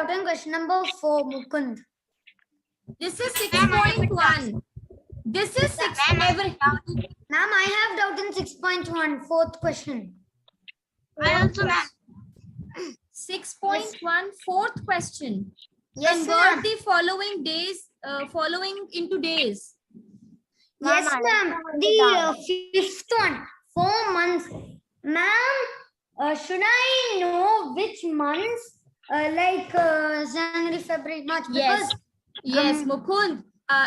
doubt on question number 4, Mukund. This is 6.1. This is 6. Ma'am, I have doubt in 6.1, fourth question. I also, ma'am. 6.1, fourth question. Yes, Convert ma'am. the following days, following into days. Yes, ma'am. The fifth one, 4 months. Ma'am, should I know which months? Like January, February, March? Yes. Yes, um, Mukund.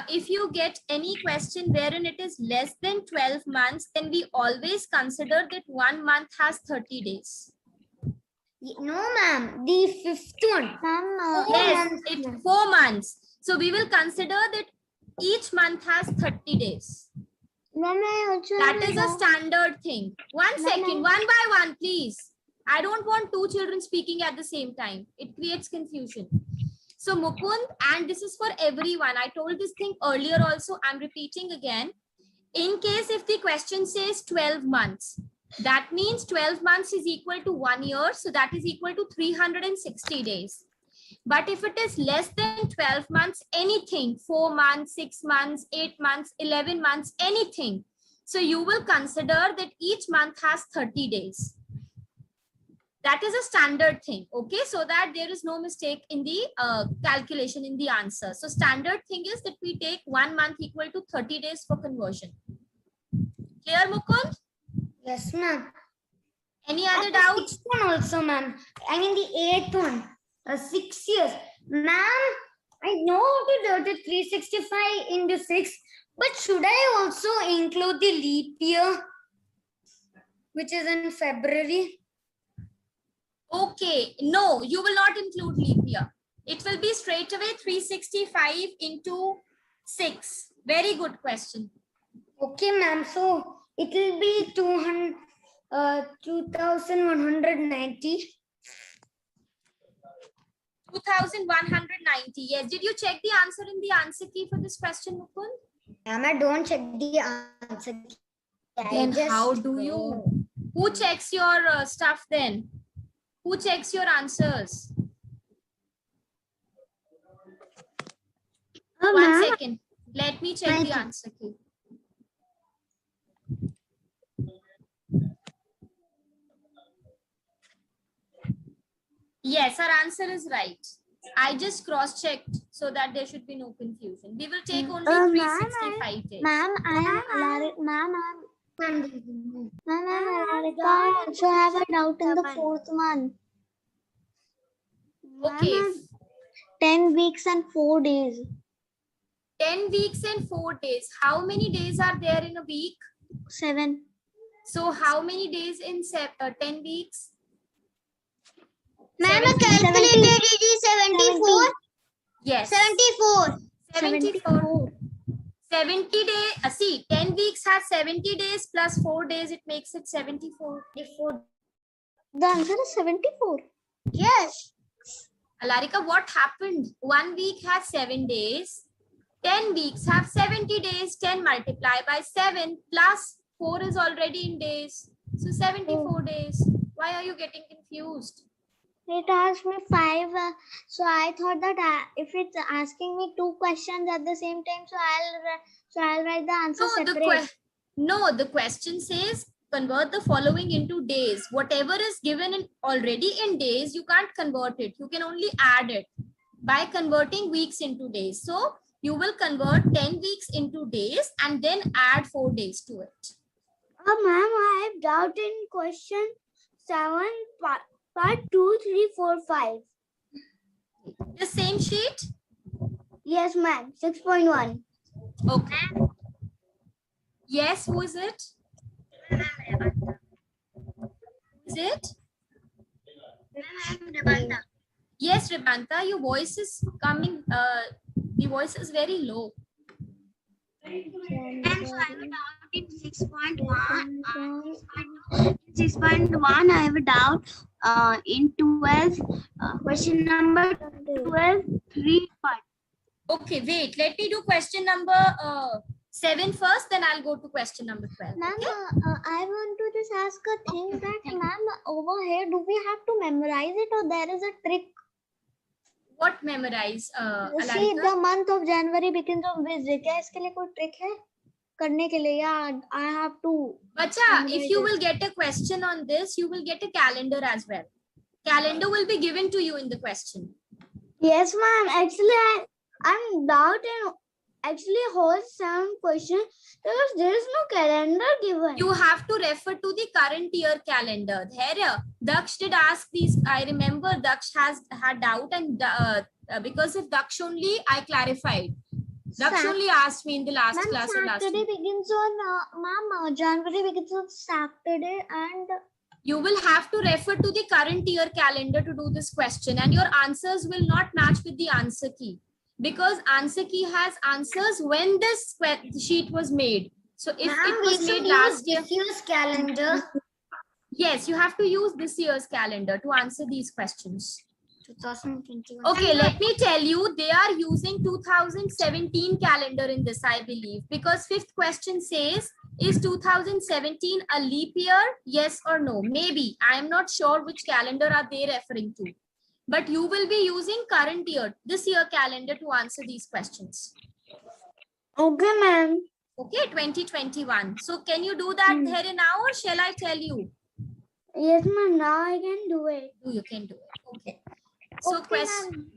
If you get any question wherein it is less than 12 months, then we always consider that 1 month has 30 days. No, ma'am. The fifth one. Yes, 4 months. So we will consider that each month has 30 days. That is a standard thing. 1 second, one by one, please. I don't want 2 children speaking at the same time. It creates confusion. So Mukund, and this is for everyone. I told this thing earlier also. I'm repeating again. In case if the question says 12 months, that means 12 months is equal to 1 year. So that is equal to 360 days. But if it is less than 12 months, anything, 4 months, 6 months, 8 months, 11 months, anything. So you will consider that each month has 30 days. That is a standard thing, okay? So that there is no mistake in the calculation in the answer. So standard thing is that we take 1 month equal to 30 days for conversion. Clear, Mukund? Yes, ma'am. Any other doubts? Sixth one also, ma'am. I mean the eighth one. 6 years. Ma'am, I know how to do it 365 into 6, but should I also include the leap year, which is in February? Okay, no, you will not include leap year. It will be straight away 365 into 6. Very good question. Okay, ma'am. So it will be 2190. 2190. Yes. Did you check the answer in the answer key for this question, Mukund? Ma'am, I don't check the answer. Then how do you? Who checks your stuff then? Who checks your answers? 1 second. Let me check the answer key. Yes, our answer is right. I just cross-checked so that there should be no confusion. We will take only 365 days. Ma'am, I also have a doubt in the 4th month. Okay. 10 weeks and 4 days. 10 weeks and 4 days. How many days are there in a week? 7. So how many days in 10 weeks? Ma'am, I calculated it is 74. Yes. 74. 74. 70 days. See, 10 weeks has 70 days plus 4 days. It makes it 74. The answer is 74. Yes. Alarika, what happened? 1 week has 7 days. 10 weeks have 70 days. 10 multiplied by 7 plus 4 is already in days. So 74 days. Why are you getting confused? It asked me 5. So I thought that if it's asking me 2 questions at the same time, so I'll write the answer separate. The question says convert the following into days. Whatever is given already in days, you can't convert it. You can only add it by converting weeks into days. So you will convert 10 weeks into days and then add 4 days to it. Ma'am, I have doubt in question 7, part 2, 3, 4, 5. The same sheet? Yes, ma'am. 6.1. Okay. Yes, who is it? Is it? Yes, Rebanta, your voice is coming, the voice is very low. And so I have a doubt in 6.1. 6.1, I have a doubt in 12. Question number 12, 3 part. Okay, wait. Let me do question number 7 first, then I'll go to question number 12. Ma'am, Okay? I want to just ask a thing that, ma'am, over here, do we have to memorize it or there is a trick? What memorize? See, Alarika? the month of January begins on which day? क्या इसके लिए कोई trick है करने के लिए? Yeah, I have to. Bacha, if you will get a question on this, you will get a calendar as well. Calendar will be given to you in the question. Yes, ma'am. Actually, I'm doubting. Actually, whole some question because there is no calendar given. You have to refer to the current year calendar. There, Daksh did ask these. I remember Daksh had doubt, and because of Daksh only, I clarified. Daksh only asked me in the last class. Saturday begins on, ma'am. January begins on Saturday, and you will have to refer to the current year calendar to do this question, and your answers will not match with the answer key. Because answer key has answers when this sheet was made. So if it was made last year, this year's calendar. Yes, you have to use this year's calendar to answer these questions. 2021. Okay, let me tell you, they are using 2017 calendar in this, I believe, because fifth question says, is 2017 a leap year? Yes or no? Maybe. I am not sure which calendar are they referring to. But you will be using current year, this year calendar to answer these questions. okay, ma'am. Okay, 2021. So can you do that here now, or shall I tell you? Yes, ma'am. Now I can do it. You can do it. Okay. So Okay, question.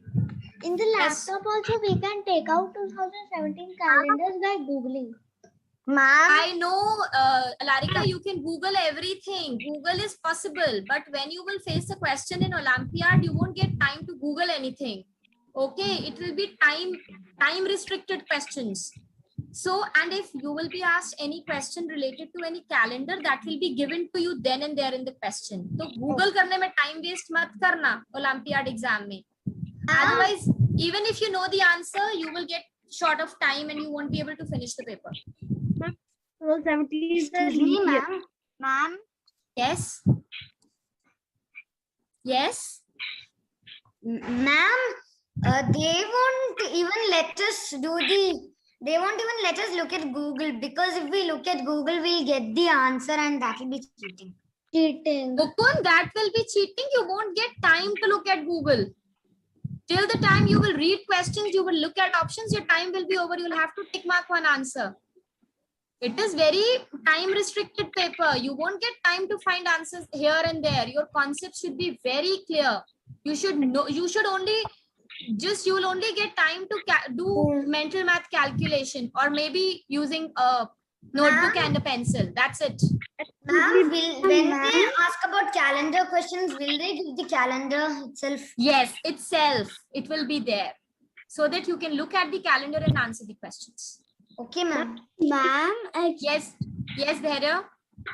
in the laptop also we can take out 2017 calendars by googling. Ma'am. I know, Larika, you can Google everything. Google is possible, but when you will face a question in Olympiad, you won't get time to Google anything. Okay, it will be time restricted questions. So, and if you will be asked any question related to any calendar, that will be given to you then and there in the question. So Google करने में time waste मत करना Olympiad exam में. Otherwise, even if you know the answer, you will get short of time and you won't be able to finish the paper. So 17 is Excuse me, ma'am. Ma'am. Yes. Yes. Ma'am, they won't even let us they won't even let us look at Google, because if we look at Google, we'll get the answer and that will be cheating. Mukund, that will be cheating. You won't get time to look at Google. Till the time you will read questions, you will look at options, your time will be over. You'll have to tick mark one answer. It is very time restricted paper. You won't get time to find answers here and there. Your concept should be very clear. You should know, you will only get time to do mental math calculation, or maybe using a notebook and a pencil. That's it. Ma'am, when they ask about calendar questions, will they give the calendar itself? Yes, itself. It will be there, so that you can look at the calendar and answer the questions. Okay, ma'am. Ma'am, Yes, Dhairya.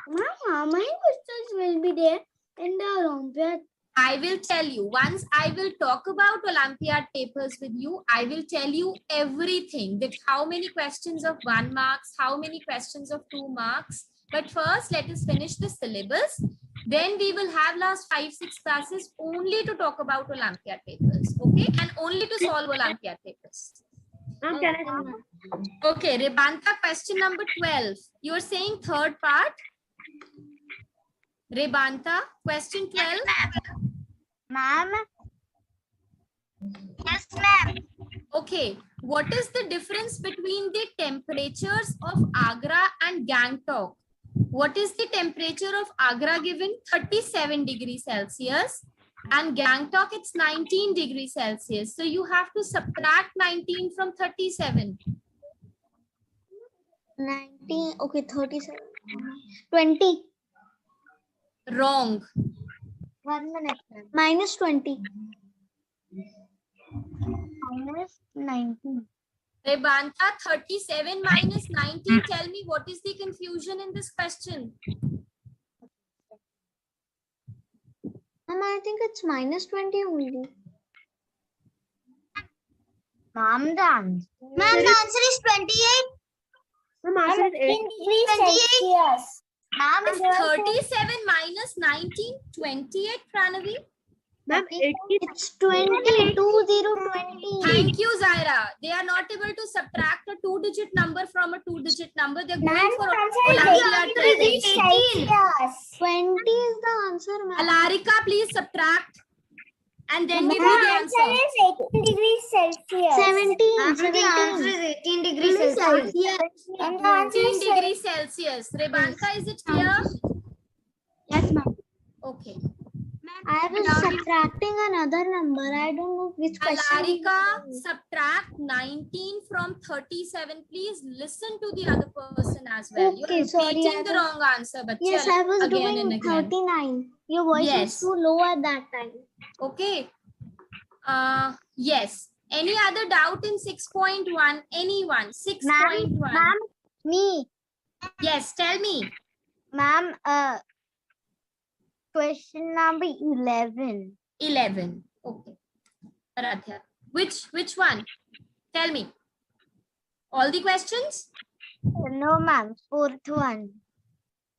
Ma'am, how many questions will be there in the Olympiad? I will tell you. Once I will talk about Olympiad papers with you, I will tell you everything, that how many questions of 1 marks, how many questions of 2 marks. But first, let us finish the syllabus. Then we will have last 5-6 classes only to talk about Olympiad papers. Okay, and only to solve Olympiad papers. Okay, Rebanta, question number 12. You are saying third part. Rebanta, question 12. Ma'am. Yes, ma'am. Okay, what is the difference between the temperatures of Agra and Gangtok? What is the temperature of Agra given? 37 degrees Celsius. And Gangtok, it's 19 degrees Celsius. So you have to subtract 19 from 37. 19, okay, 37. 20. Wrong. 1 minute. Minus 20. Minus 19. Rebanta, 37 minus 19. Tell me, what is the confusion in this question? I think it's minus 20 only. Ma'am, the answer. Ma'am, the answer is 28. Ma'am, answer is 8. 28. Ma'am, Is 37 minus 19, 28, Pranavi? Ma'am, it's 20. 2020. Thank you, Zaira. They are not able to subtract a 2-digit number from a 2-digit number. They're going for Olympiad preparation. 20 is the answer, ma'am. Alarika, please subtract. And then we read the answer. is 18 degrees Celsius. 17. And the answer is 18 degrees Celsius. And the answer 18 is degrees Celsius. Rebanta, is it clear? Yes, ma'am. Okay. I was subtracting another number. I don't know which question. Alarika, subtract 19 from 37. Please listen to the other person as well. Okay, You're sorry, repeating the wrong answer, but Yes, I was again doing and again. 39. Your voice Yes. was too low at that time. Okay. Yes. Any other doubt in 6.1? Anyone? 6.1. Ma'am, me. Yes, tell me. Ma'am, question number 11. 11. Okay. Aradhya. Which one? Tell me. All the questions? No, ma'am. Fourth one.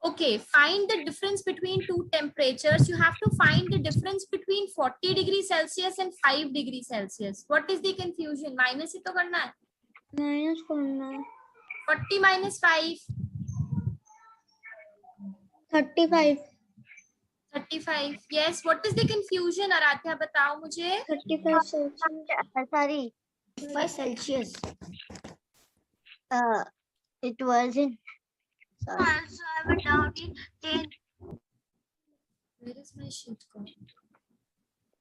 Okay, find the difference between two temperatures. You have to find the difference between 40 degrees Celsius and 5 degrees Celsius. What is the confusion? Minus ही तो करना है. Minus करना है. 40 minus 5. 35. 35. Yes. What is the confusion? Aradhya, बताओ मुझे. 35 Celsius. Sorry. 5 Celsius. It wasn't. Sorry. Also, I have a doubt in 10. Where is my sheet gone?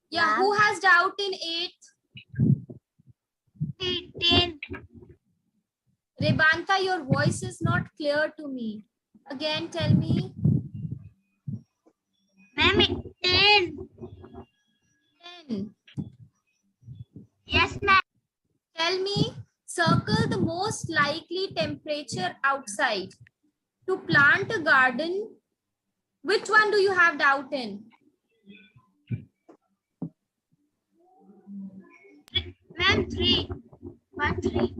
Yeah, who has doubt in 8? 10. Rebanta, your voice is not clear to me. Again, tell me. Ma'am, 10. 10. Yes, ma'am. Tell me, circle the most likely temperature outside. To plant a garden, which one do you have doubt in? Ma'am, 3. 1, 3.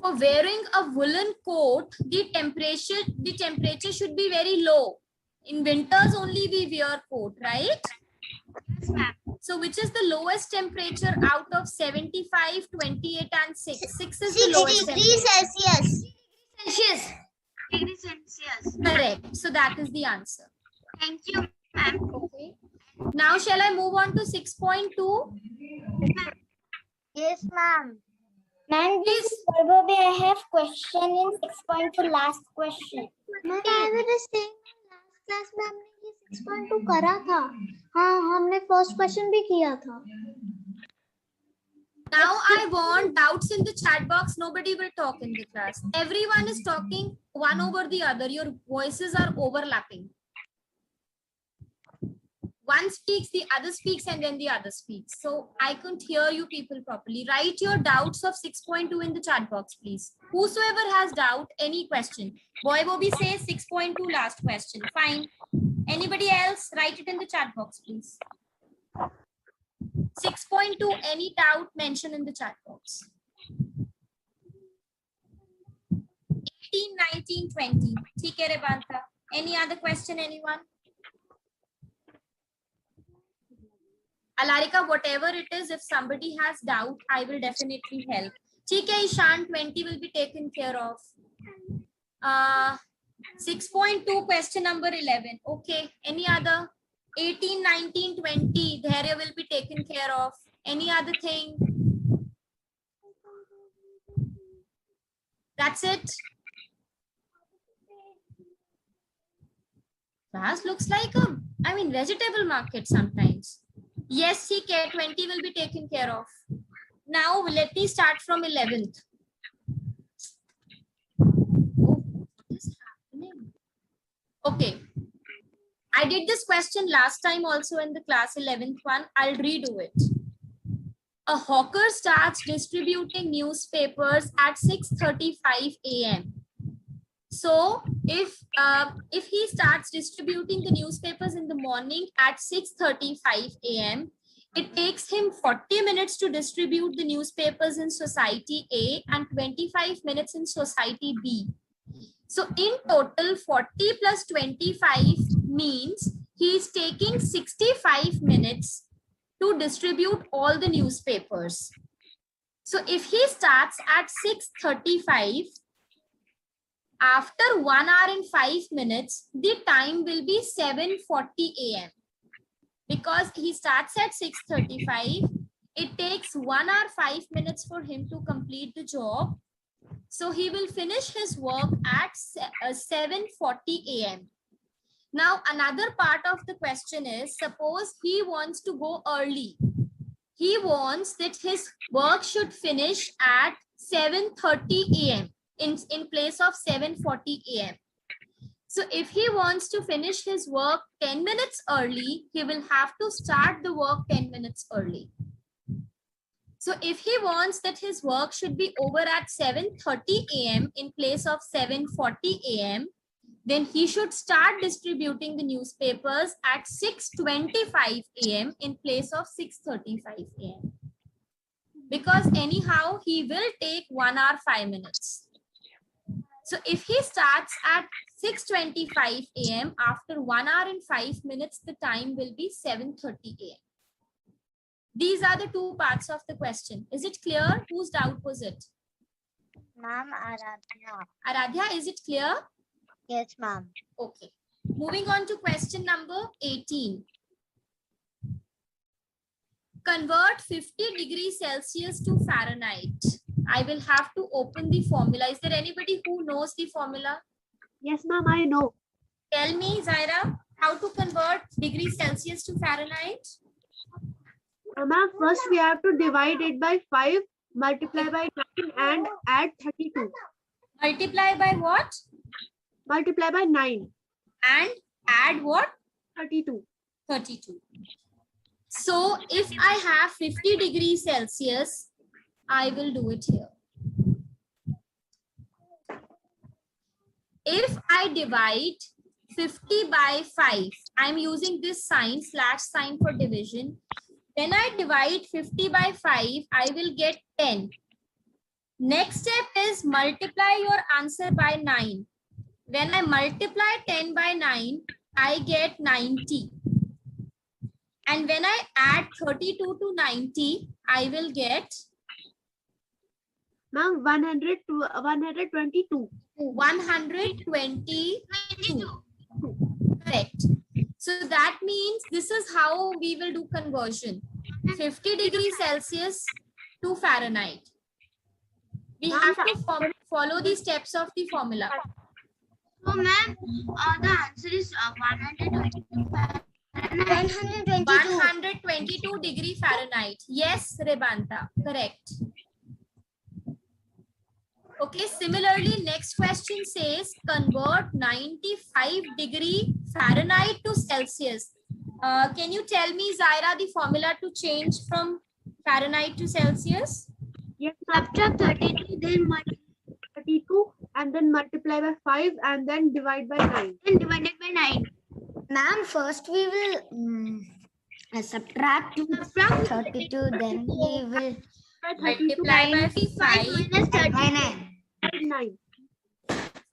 For wearing a woolen coat, the temperature should be very low. In winters only we wear coat, right? Yes, ma'am. So which is the lowest temperature out of 75, 28 and 6? 6 is the lowest temperature. Celsius. Celsius. Degrees Celsius. Correct. So that is the answer. Thank you, ma'am. Okay. Now shall I move on to 6.2? Yes, ma'am. Ma'am, Please. Probably I have question in 6.2 last question. Ma'am, I was saying last class में हमने ये 6.2 करा था. हाँ, हमने first question भी किया था. Now I want doubts in the chat box. Nobody will talk in the class. Everyone is talking one over the other. Your voices are overlapping. One speaks, the other speaks, and then the other speaks. So I couldn't hear you people properly. Write your doubts of 6.2 in the chat box, please. Whosoever has doubt, any question. Boy Bobby says 6.2 last question. Fine. Anybody else? Write it in the chat box, please. 6.2, any doubt, mention in the chat box. 18, 19, 20. ठीक है Rebanta. Any other question, anyone? Alarika, whatever it is, if somebody has doubt, I will definitely help. ठीक है Ishan, 20 will be taken care of. 6.2, question number 11. Okay, any other? 18, 19, 20, the area will be taken care of. Any other thing? That's it. Class looks like a, vegetable market sometimes. Yes, TK, 20 will be taken care of. Now, let me start from 11th. Oh, what is happening? Okay. I did this question last time also in the class 11th one. I'll redo it. A hawker starts distributing newspapers at 6:35 a.m. So if he starts distributing the newspapers in the morning at 6:35 a.m., it takes him 40 minutes to distribute the newspapers in society A and 25 minutes in society B. So in total, 40 plus 25 means he is taking 65 minutes to distribute all the newspapers. So if he starts at 6:35, after 1 hour and 5 minutes, the time will be 7:40 a.m. Because he starts at 6:35. It takes 1 hour 5 minutes for him to complete the job. So he will finish his work at 7:40 a.m. Now, another part of the question is, suppose he wants to go early. He wants that his work should finish at 7:30 a.m. in place of 7:40 a.m. So if he wants to finish his work 10 minutes early, he will have to start the work 10 minutes early. So if he wants that his work should be over at 7:30 a.m. in place of 7:40 a.m., then he should start distributing the newspapers at 6:25 a.m. in place of 6:35 a.m. Because anyhow, he will take 1 hour 5 minutes. So if he starts at 6:25 a.m., after 1 hour and 5 minutes, the time will be 7:30 a.m. These are the two parts of the question. Is it clear? Whose doubt was it? Ma'am, Aradhya. Aradhya, is it clear? Yes, ma'am. Okay. Moving on to question number 18. Convert 50 degrees Celsius to Fahrenheit. I will have to open the formula. Is there anybody who knows the formula? Yes, ma'am, I know. Tell me, Zaira, how to convert degrees Celsius to Fahrenheit? Ma'am, first we have to divide it by 5, multiply by 9 and add 32. Multiply by what? Multiply by 9. And add what? 32. 32. So if I have 50 degrees Celsius, I will do it here. If I divide 50 by 5, I'm using this sign, slash sign for division. When I divide 50 by 5, I will get 10. Next step is multiply your answer by 9. When I multiply 10 by 9, I get 90. And when I add 32 to 90, I will get Ma'am, 122. 122. Correct. So that means this is how we will do conversion. 50 degrees Celsius to Fahrenheit. We have to follow the steps of the formula. So, ma'am, the answer is 122. 122 degree Fahrenheit. Yes, Rebanta. Correct. Okay, similarly, next question says convert 95 degree Fahrenheit to Celsius. Can you tell me, Zaira, the formula to change from Fahrenheit to Celsius? Yes, subtract 32, then multiply 32, and then multiply by 5, and then divide by 9. Then divided by 9. Ma'am, first we will subtract 32, then we will Multiply by 5 minus by 9. 9.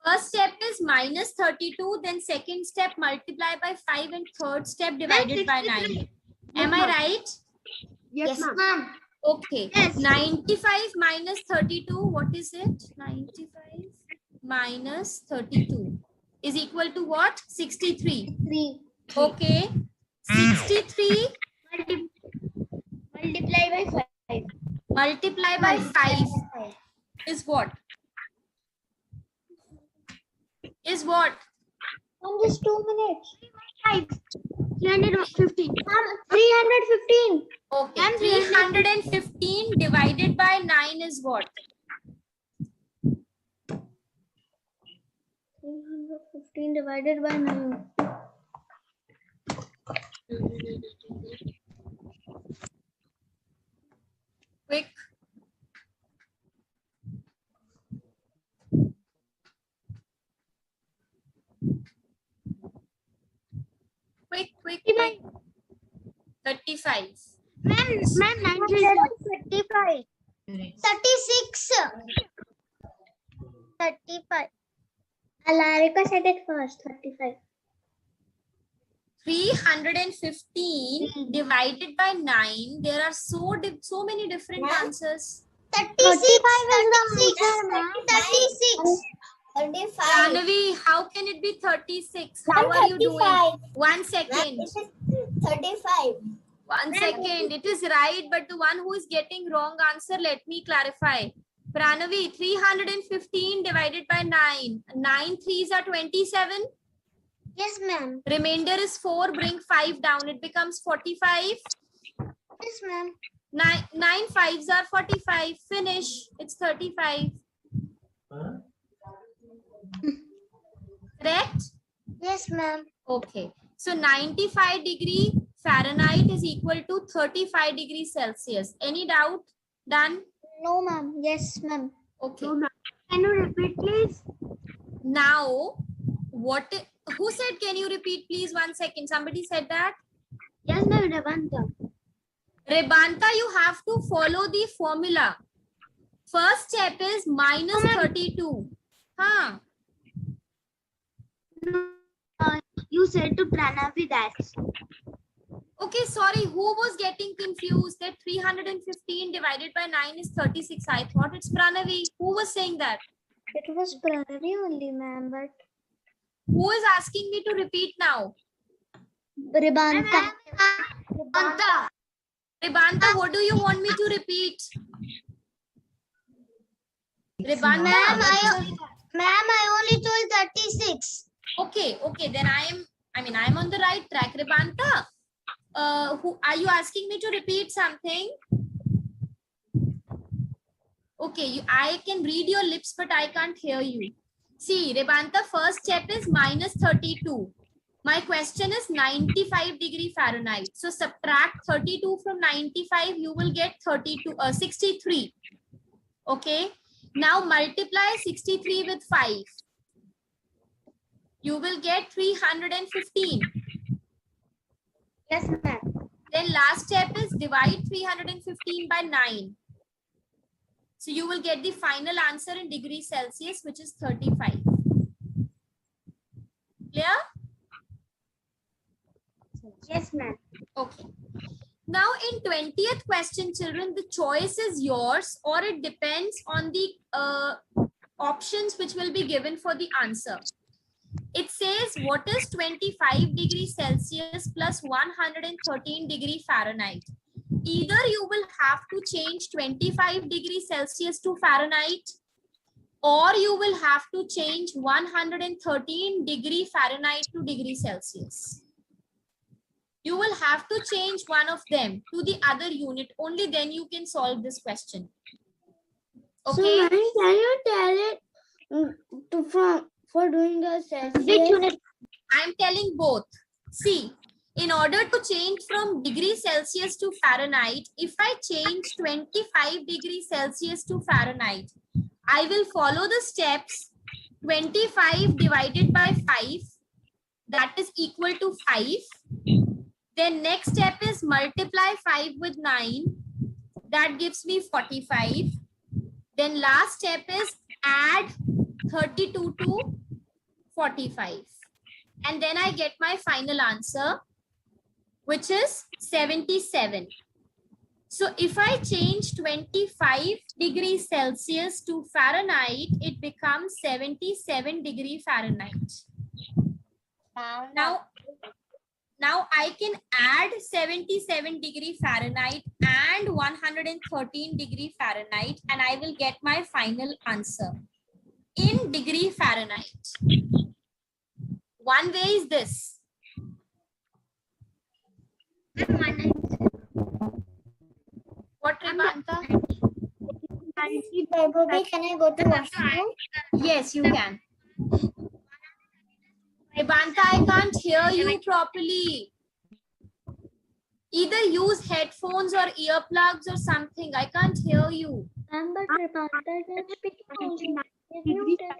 First step is minus 32, then second step multiply by 5, and third step divided by 9. Am I right? Yes, ma'am. ma'am. Okay. Yes. 95 minus 32, what is it? 95 minus 32 is equal to what? 63. 3. Okay. 63 Multiply by 5. multiply by 5 is what? Is what? Just 2 minutes. 315. 315. Okay. 315 divided by 9 is what? 315 divided by 9. Quick. Quick. 35. Ma'am, 35. 36. 35. Alarika said it first. 35. 315 divided by 9. There are so many different answers. 36 is the answer. 36. Jahnavi, how can it be 36? How are you doing? 1 second. 35. 1 second. It is right, but the one who is getting wrong answer, let me clarify. Pranavi, 315 divided by 9. 9 threes are 27. Yes, ma'am. Remainder is 4. Bring 5 down. It becomes 45. Yes, ma'am. 9 fives are 45. Finish. It's 35. Correct? Yes, ma'am. Okay. So 95 degree Fahrenheit is equal to 35 degrees Celsius. Any doubt? Done? No, ma'am. Yes, ma'am. Okay. No, ma'am. Can you repeat, please? Now, who said can you repeat please? 1 second. Somebody said that? Yes, ma'am. Rebanta. Rebanta, you have to follow the formula. First step is minus 32. Huh? You said to Pranavi that. Okay, sorry. Who was getting confused that 315 divided by 9 is 36? I thought it's Pranavi. Who was saying that? It was Pranavi only, ma'am, but Who is asking me to repeat now? Rebanta. Rebanta, what do you want me to repeat? Rebanta. Ma'am, I only told 36. Okay, then I'm on the right track. Rebanta, who are you asking me to repeat something? Okay, I can read your lips, but I can't hear you. See, Rebanta, first step is minus 32. My question is 95 degree Fahrenheit. So subtract 32 from 95, you will get 63. Okay. Now multiply 63 with 5. You will get 315. Yes, ma'am. Then last step is divide 315 by 9. So you will get the final answer in degrees Celsius, which is 35. Clear? Yes, ma'am. Okay. Now in 20th question, children, the choice is yours, or it depends on the options which will be given for the answer. It says, what is 25 degrees Celsius plus 113 degrees Fahrenheit? Either you will have to change 25 degrees Celsius to Fahrenheit, or you will have to change 113 degrees Fahrenheit to degrees Celsius. You will have to change one of them to the other unit. Only then you can solve this question. Okay. So, ma'am, can you tell it for doing the Celsius? Which unit? I am telling both. See, in order to change from degrees Celsius to Fahrenheit, if I change 25 degrees Celsius to Fahrenheit, I will follow the steps. 25 divided by 5, that is equal to 5. Then next step is multiply 5 with 9. That gives me 45. Then last step is add 32 to 45. And then I get my final answer, which is 77. So if I change 25 degrees Celsius to Fahrenheit, it becomes 77 degrees Fahrenheit. Now I can add 77 degree Fahrenheit and 113 degree Fahrenheit, and I will get my final answer in degree Fahrenheit. One way is this. What, Rebanta? Can I go to washroom? Yes, you can. Rebanta, I can't hear you properly. Either use headphones or earplugs or something. I can't hear you. Ma'am, but Rebanta is speaking. Is muted.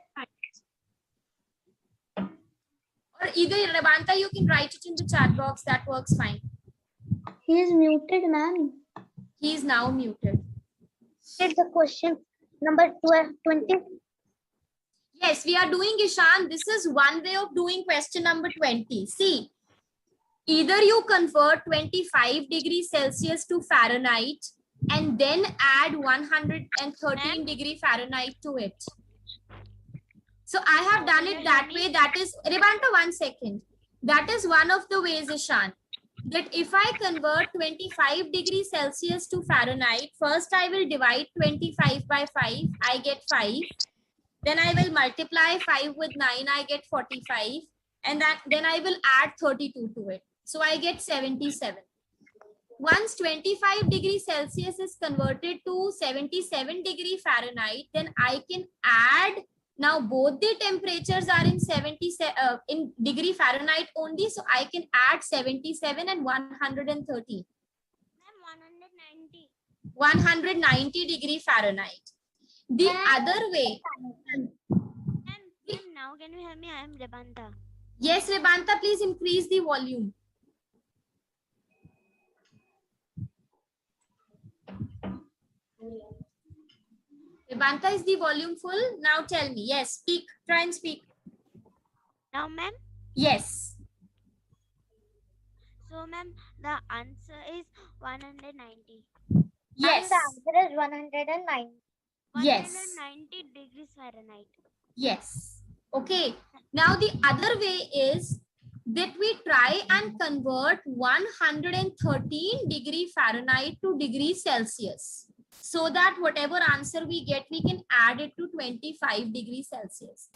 Or either Rebanta, you can write it in the chat box. That works fine. He is muted, ma'am. He is now muted. It's the question number 20. Yes, we are doing, Ishan. This is one way of doing question number 20. See, either you convert 25 degrees Celsius to Fahrenheit and then add 113 degree Fahrenheit to it. So I have done it that way. That is, Rebanta, 1 second. That is one of the ways, Ishan. that if I convert 25 degrees Celsius to Fahrenheit, first I will divide 25 by 5, I get 5. Then I will multiply 5 with 9, I get 45. And then I will add 32 to it. So I get 77. Once 25 degrees Celsius is converted to 77 degree Fahrenheit, then I can add. Now both the temperatures are in in degree Fahrenheit only, so I can add 77 and 113. 190 degree Fahrenheit. The other way. Now can you help me? I am Rebanta. Yes, Rebanta, please increase the volume. Rebanta, is the volume full? Now tell me. Yes, speak. Try and speak. Now, ma'am. Yes. So, ma'am, the answer is 190. Yes. And the answer is 109. Yes. 190 degrees Fahrenheit. Yes. Okay. Now the other way is that we try and convert 113 degree Fahrenheit to degree Celsius. So that whatever answer we get, we can add it to 25 degrees Celsius.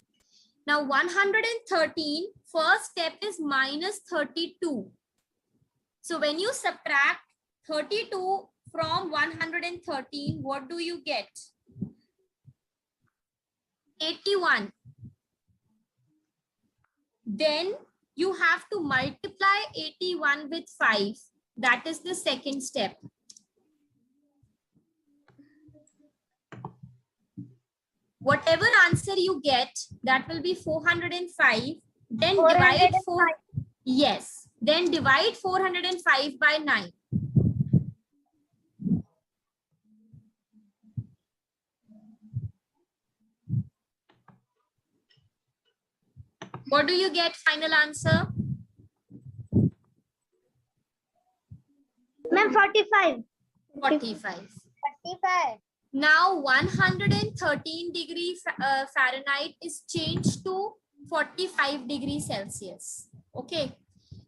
Now 113, first step is minus 32. So when you subtract 32 from 113, what do you get? 81. Then you have to multiply 81 with 5. That is the second step. Whatever answer you get, that will be 405. Then divide 4. Yes. Then divide 405 by 9. What do you get? Final answer? Ma'am, 45. 45. 45. Now 113 degree Fahrenheit is changed to 45 degrees Celsius. Okay.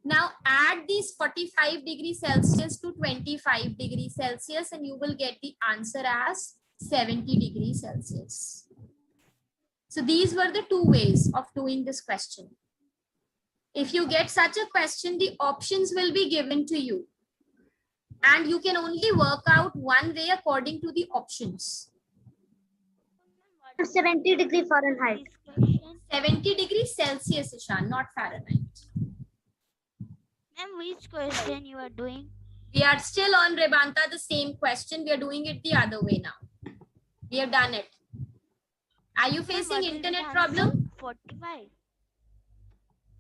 Now add these 45 degrees Celsius to 25 degrees Celsius and you will get the answer as 70 degrees Celsius. So these were the two ways of doing this question. If you get such a question, the options will be given to you. And you can only work out one way according to the options. 70 degree Fahrenheit. 70 degrees Celsius, Ishan, not Fahrenheit. Ma'am, which question you are doing? We are still on Rebanta, the same question. We are doing it the other way now. We have done it. Are you facing internet problem? 45.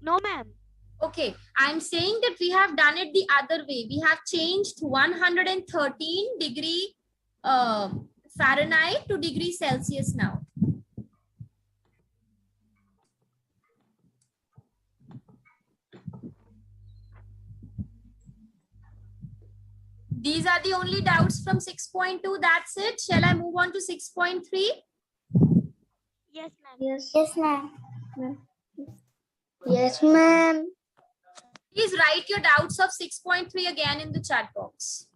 No, ma'am. Okay, I'm saying that we have done it the other way. We have changed 113 degree Fahrenheit to degree Celsius now. These are the only doubts from 6.2. That's it. Shall I move on to 6.3? Yes, ma'am. Yes. Yes, ma'am. Yes, ma'am. Please write your doubts of 6.3 again in the chat box.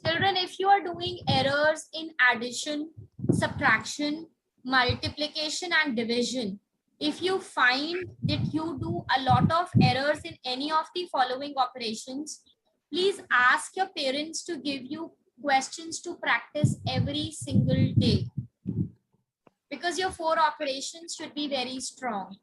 Children, if you are doing errors in addition, subtraction, multiplication and division, if you find that you do a lot of errors in any of the following operations, please ask your parents to give you questions to practice every single day. Because your 4 operations should be very strong.